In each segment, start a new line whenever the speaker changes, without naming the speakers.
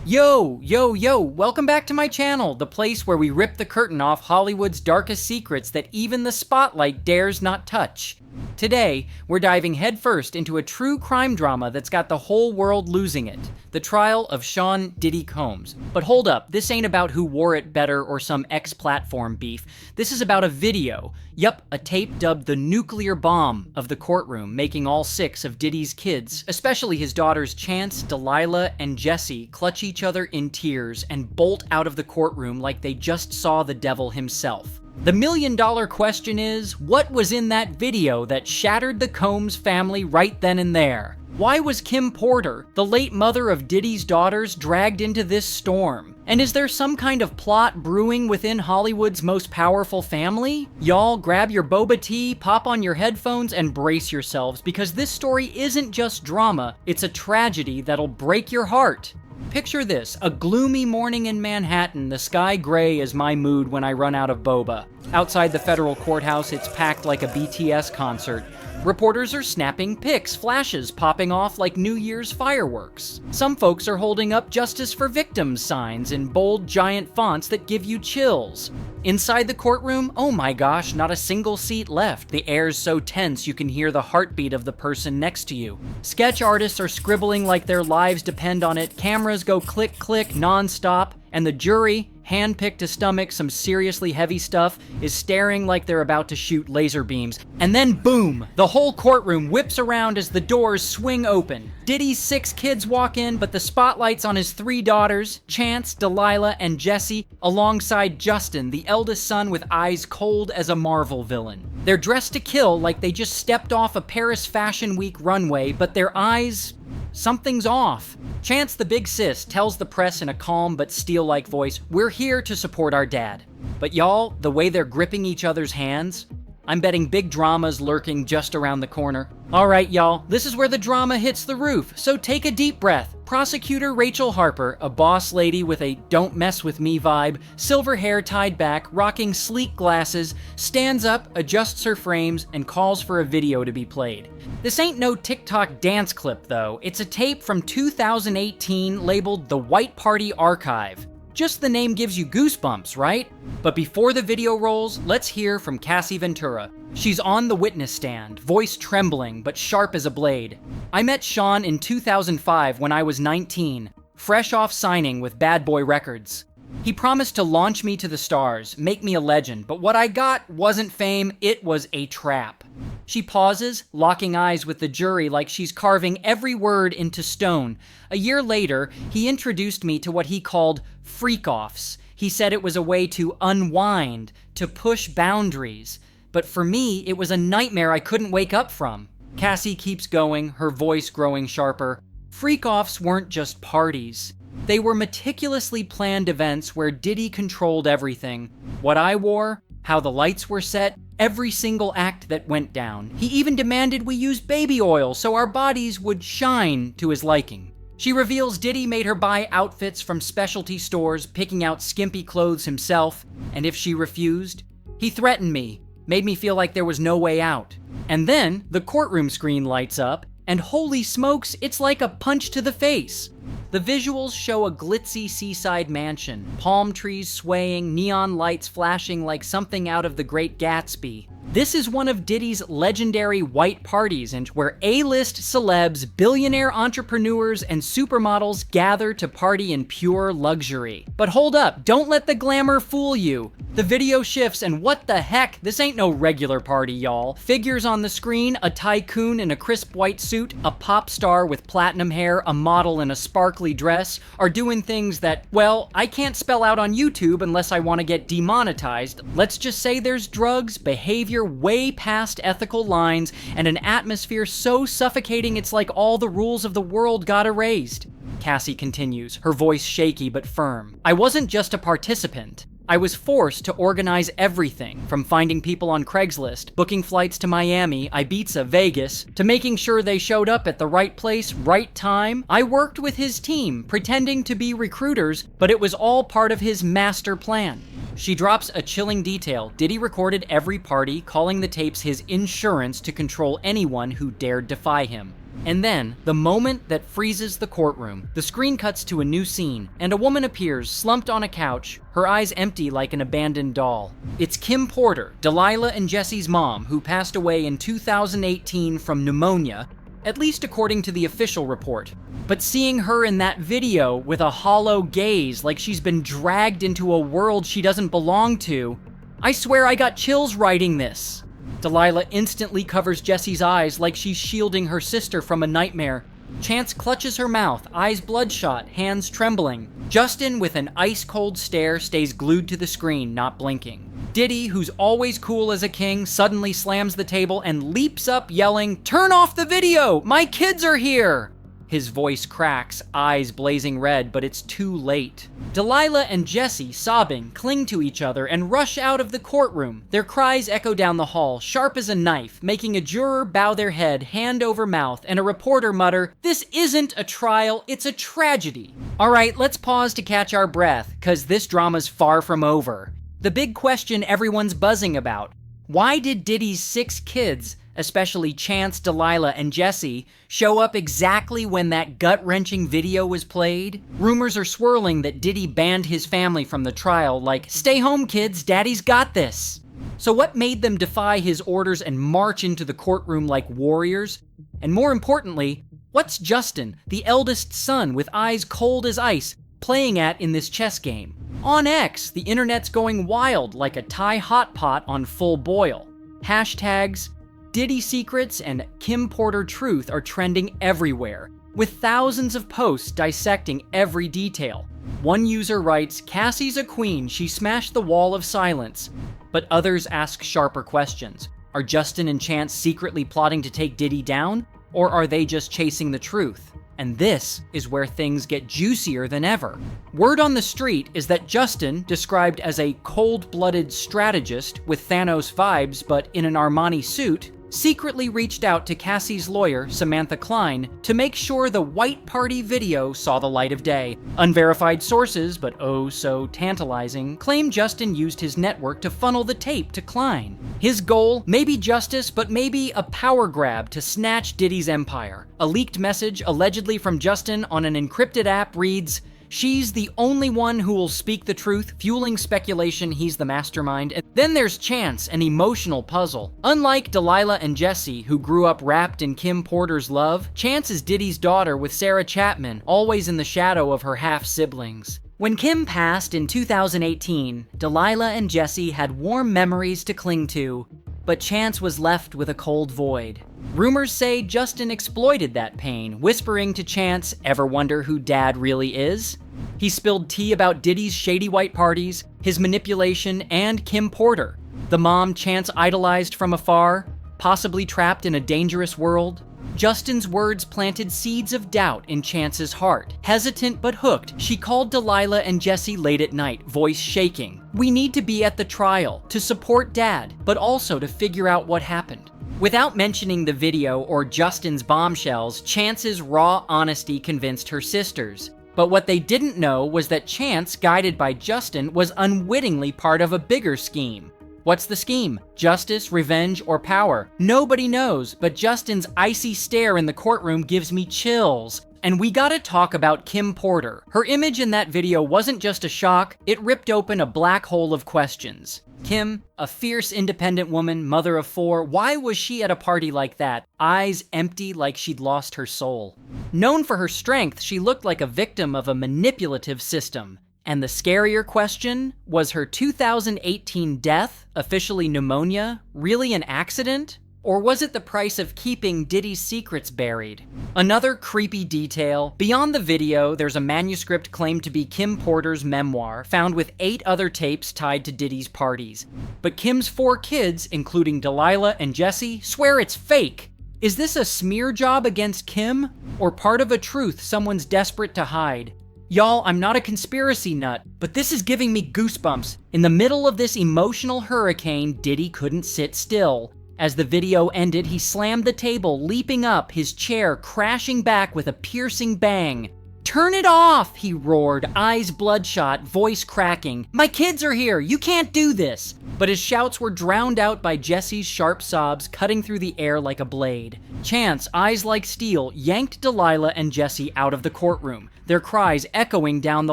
Yo, welcome back to my channel, the place where we rip the curtain off Hollywood's darkest secrets that even the spotlight dares not touch. Today, we're diving headfirst into a true crime drama that's got the whole world losing it. The trial of Sean Diddy Combs. But hold up, this ain't about who wore it better or some X-platform beef. This is about a video. Yup, a tape dubbed the nuclear bomb of the courtroom, making all 6 of Diddy's kids, especially his daughters Chance, Delilah, and Jessie, clutch each other in tears and bolt out of the courtroom like they just saw the devil himself. The million-dollar question is, what was in that video that shattered the Combs family right then and there? Why was Kim Porter, the late mother of Diddy's daughters, dragged into this storm? And is there some kind of plot brewing within Hollywood's most powerful family? Y'all, grab your boba tea, pop on your headphones, and brace yourselves, because this story isn't just drama, it's a tragedy that'll break your heart. Picture this, a gloomy morning in Manhattan, the sky gray is my mood when I run out of boba. Outside the federal courthouse, it's packed like a BTS concert. Reporters are snapping pics, flashes popping off like New Year's fireworks. Some folks are holding up Justice for Victims signs in bold, giant fonts that give you chills. Inside the courtroom, oh my gosh, not a single seat left. The air's so tense you can hear the heartbeat of the person next to you. Sketch artists are scribbling like their lives depend on it, cameras go click click non-stop, and the jury, handpicked to stomach some seriously heavy stuff, is staring like they're about to shoot laser beams. And then boom! The whole courtroom whips around as the doors swing open. Diddy's 6 kids walk in, but the spotlight's on his 3 daughters, Chance, Delilah, and Jessie, alongside Justin, the eldest son with eyes cold as a Marvel villain. They're dressed to kill like they just stepped off a Paris Fashion Week runway, but their eyes... something's off. Chance, the big sis, tells the press in a calm but steel-like voice, "We're here to support our dad." But y'all, the way they're gripping each other's hands, I'm betting big drama's lurking just around the corner. Alright y'all, this is where the drama hits the roof, so take a deep breath. Prosecutor Rachel Harper, a boss lady with a don't mess with me vibe, silver hair tied back, rocking sleek glasses, stands up, adjusts her frames, and calls for a video to be played. This ain't no TikTok dance clip though, it's a tape from 2018 labeled The White Party Archive. Just the name gives you goosebumps, right? But before the video rolls, let's hear from Cassie Ventura. She's on the witness stand, voice trembling but sharp as a blade. "I met Sean in 2005 when I was 19, fresh off signing with Bad Boy Records. He promised to launch me to the stars, make me a legend, but what I got wasn't fame, it was a trap." She pauses, locking eyes with the jury like she's carving every word into stone. A year later, he introduced me to what he called freak-offs. He said it was a way to unwind, to push boundaries. But for me, it was a nightmare I couldn't wake up from. Cassie keeps going, her voice growing sharper. Freak-offs weren't just parties. They were meticulously planned events where Diddy controlled everything. What I wore, how the lights were set, every single act that went down. He even demanded we use baby oil so our bodies would shine to his liking. She reveals Diddy made her buy outfits from specialty stores, picking out skimpy clothes himself, and if she refused, he threatened me, made me feel like there was no way out. And then the courtroom screen lights up, and holy smokes, it's like a punch to the face. The visuals show a glitzy seaside mansion, palm trees swaying, neon lights flashing like something out of The Great Gatsby. This is one of Diddy's legendary white parties, and where A-list celebs, billionaire entrepreneurs, and supermodels gather to party in pure luxury. But hold up, don't let the glamour fool you. The video shifts, and what the heck? This ain't no regular party, y'all. Figures on the screen, a tycoon in a crisp white suit, a pop star with platinum hair, a model in a sparkly dress, are doing things that, well, I can't spell out on YouTube unless I want to get demonetized. Let's just say there's drugs, behavior way past ethical lines, and an atmosphere so suffocating it's like all the rules of the world got erased. Cassie continues, her voice shaky but firm. "I wasn't just a participant. I was forced to organize everything, from finding people on Craigslist, booking flights to Miami, Ibiza, Vegas, to making sure they showed up at the right place, right time. I worked with his team, pretending to be recruiters, but it was all part of his master plan." She drops a chilling detail. Diddy recorded every party, calling the tapes his insurance to control anyone who dared defy him. And then, the moment that freezes the courtroom, the screen cuts to a new scene, and a woman appears slumped on a couch, her eyes empty like an abandoned doll. It's Kim Porter, Delilah and Jessie's mom, who passed away in 2018 from pneumonia, at least according to the official report. But seeing her in that video with a hollow gaze like she's been dragged into a world she doesn't belong to, I swear I got chills writing this. Delilah instantly covers Jessie's eyes like she's shielding her sister from a nightmare. Chance clutches her mouth, eyes bloodshot, hands trembling. Justin, with an ice-cold stare, stays glued to the screen, not blinking. Diddy, who's always cool as a king, suddenly slams the table and leaps up yelling, "Turn off the video! My kids are here!" His voice cracks, eyes blazing red, but it's too late. Delilah and Jessie, sobbing, cling to each other and rush out of the courtroom. Their cries echo down the hall, sharp as a knife, making a juror bow their head hand over mouth and a reporter mutter, "This isn't a trial, it's a tragedy." All right, let's pause to catch our breath, cause this drama's far from over. The big question everyone's buzzing about: why did Diddy's 6 kids, especially Chance, Delilah, and Jessie, show up exactly when that gut-wrenching video was played? Rumors are swirling that Diddy banned his family from the trial, like, "Stay home, kids, daddy's got this." So what made them defy his orders and march into the courtroom like warriors? And more importantly, what's Justin, the eldest son with eyes cold as ice, playing at in this chess game? On X, the internet's going wild like a Thai hot pot on full boil. Hashtags Diddy secrets and Kim Porter truth are trending everywhere, with thousands of posts dissecting every detail. One user writes, "Cassie's a queen, she smashed the wall of silence." But others ask sharper questions. Are Justin and Chance secretly plotting to take Diddy down? Or are they just chasing the truth? And this is where things get juicier than ever. Word on the street is that Justin, described as a cold-blooded strategist with Thanos vibes but in an Armani suit, secretly reached out to Cassie's lawyer, Samantha Klein, to make sure the White Party video saw the light of day. Unverified sources, but oh so tantalizing, claim Justin used his network to funnel the tape to Klein. His goal, maybe justice, but maybe a power grab to snatch Diddy's empire. A leaked message, allegedly from Justin on an encrypted app, reads, "She's the only one who will speak the truth," fueling speculation he's the mastermind. And then there's Chance, an emotional puzzle. Unlike Delilah and Jessie, who grew up wrapped in Kim Porter's love, Chance is Diddy's daughter with Sarah Chapman, always in the shadow of her half-siblings. When Kim passed in 2018, Delilah and Jessie had warm memories to cling to, but Chance was left with a cold void. Rumors say Justin exploited that pain, whispering to Chance, "Ever wonder who Dad really is?" He spilled tea about Diddy's shady white parties, his manipulation, and Kim Porter, the mom Chance idolized from afar, possibly trapped in a dangerous world. Justin's words planted seeds of doubt in Chance's heart. Hesitant but hooked, she called Delilah and Jessie late at night, voice shaking. "We need to be at the trial, to support Dad, but also to figure out what happened." Without mentioning the video or Justin's bombshells, Chance's raw honesty convinced her sisters. But what they didn't know was that Chance, guided by Justin, was unwittingly part of a bigger scheme. What's the scheme? Justice, revenge, or power? Nobody knows, but Justin's icy stare in the courtroom gives me chills. And we gotta talk about Kim Porter. Her image in that video wasn't just a shock, it ripped open a black hole of questions. Kim, a fierce independent woman, mother of 4, why was she at a party like that? Eyes empty like she'd lost her soul. Known for her strength, she looked like a victim of a manipulative system. And the scarier question, was her 2018 death, officially pneumonia, really an accident? Or was it the price of keeping Diddy's secrets buried? Another creepy detail, beyond the video, there's a manuscript claimed to be Kim Porter's memoir, found with 8 other tapes tied to Diddy's parties. But Kim's 4 kids, including Delilah and Jessie, swear it's fake. Is this a smear job against Kim? Or part of a truth someone's desperate to hide? Y'all, I'm not a conspiracy nut, but this is giving me goosebumps. In the middle of this emotional hurricane, Diddy couldn't sit still. As the video ended, he slammed the table, leaping up, his chair crashing back with a piercing bang. "Turn it off!" he roared, eyes bloodshot, voice cracking. "My kids are here! You can't do this!" But his shouts were drowned out by Jessie's sharp sobs cutting through the air like a blade. Chance, eyes like steel, yanked Delilah and Jessie out of the courtroom, their cries echoing down the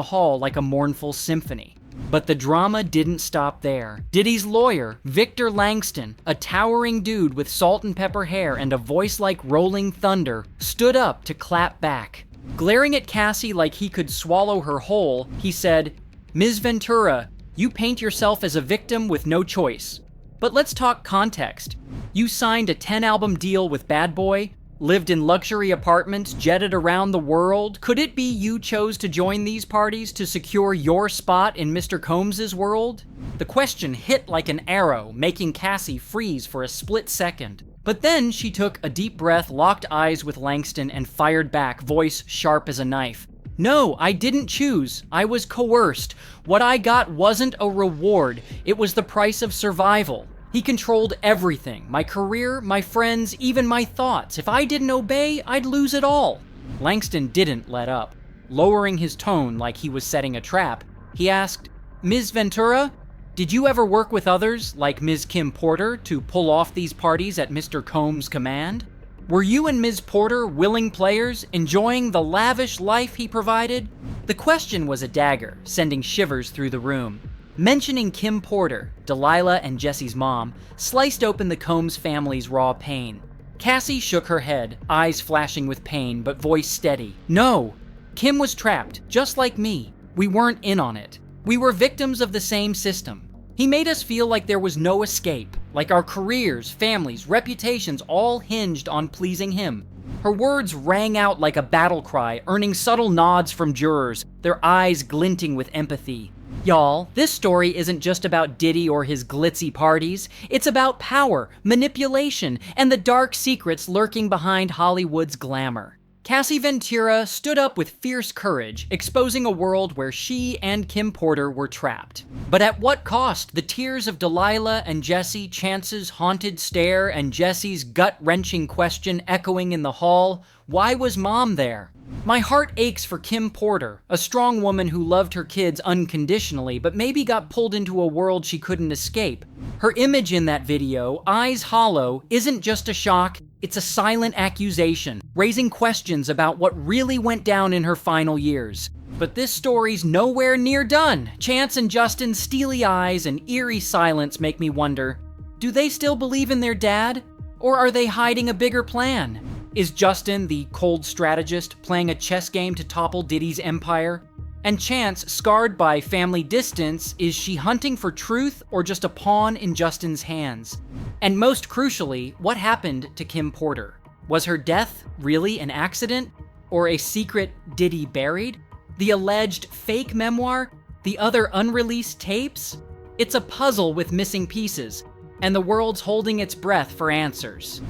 hall like a mournful symphony. But the drama didn't stop there. Diddy's lawyer, Victor Langston, a towering dude with salt and pepper hair and a voice like rolling thunder, stood up to clap back. Glaring at Cassie like he could swallow her whole, he said, "Ms. Ventura, you paint yourself as a victim with no choice. But let's talk context. You signed a 10-album deal with Bad Boy, lived in luxury apartments, jetted around the world. Could it be you chose to join these parties to secure your spot in Mr. Combs's world?" The question hit like an arrow, making Cassie freeze for a split second. But then she took a deep breath, locked eyes with Langston, and fired back, voice sharp as a knife. "No, I didn't choose. I was coerced. What I got wasn't a reward. It was the price of survival. He controlled everything, my career, my friends, even my thoughts. If I didn't obey, I'd lose it all." Langston didn't let up. Lowering his tone like he was setting a trap, he asked, "Ms. Ventura, did you ever work with others, like Ms. Kim Porter, to pull off these parties at Mr. Combs' command? Were you and Ms. Porter willing players, enjoying the lavish life he provided?" The question was a dagger, sending shivers through the room. Mentioning Kim Porter, Delilah and Jessie's mom, sliced open the Combs family's raw pain. Cassie shook her head, eyes flashing with pain, but voice steady. "No, Kim was trapped, just like me. We weren't in on it. We were victims of the same system. He made us feel like there was no escape, like our careers, families, reputations all hinged on pleasing him." Her words rang out like a battle cry, earning subtle nods from jurors, their eyes glinting with empathy. Y'all, this story isn't just about Diddy or his glitzy parties. It's about power, manipulation, and the dark secrets lurking behind Hollywood's glamour. Cassie Ventura stood up with fierce courage, exposing a world where she and Kim Porter were trapped. But at what cost? The tears of Delilah and Jessie, Chance's haunted stare, and Jessie's gut-wrenching question echoing in the hall, "Why was Mom there?" My heart aches for Kim Porter, a strong woman who loved her kids unconditionally, but maybe got pulled into a world she couldn't escape. Her image in that video, eyes hollow, isn't just a shock, it's a silent accusation, raising questions about what really went down in her final years. But this story's nowhere near done. Chance and Justin's steely eyes and eerie silence make me wonder, do they still believe in their dad? Or are they hiding a bigger plan? Is Justin, the cold strategist, playing a chess game to topple Diddy's empire? And Chance, scarred by family distance, is she hunting for truth or just a pawn in Justin's hands? And most crucially, what happened to Kim Porter? Was her death really an accident? Or a secret Diddy buried? The alleged fake memoir? The other unreleased tapes? It's a puzzle with missing pieces, and the world's holding its breath for answers.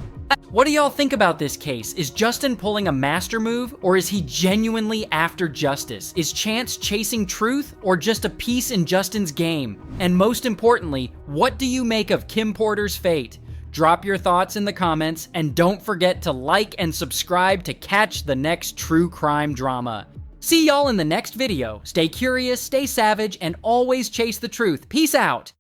What do y'all think about this case? Is Justin pulling a master move, or is he genuinely after justice? Is Chance chasing truth, or just a piece in Justin's game? And most importantly, what do you make of Kim Porter's fate? Drop your thoughts in the comments, and don't forget to like and subscribe to catch the next true crime drama. See y'all in the next video. Stay curious, stay savage, and always chase the truth. Peace out!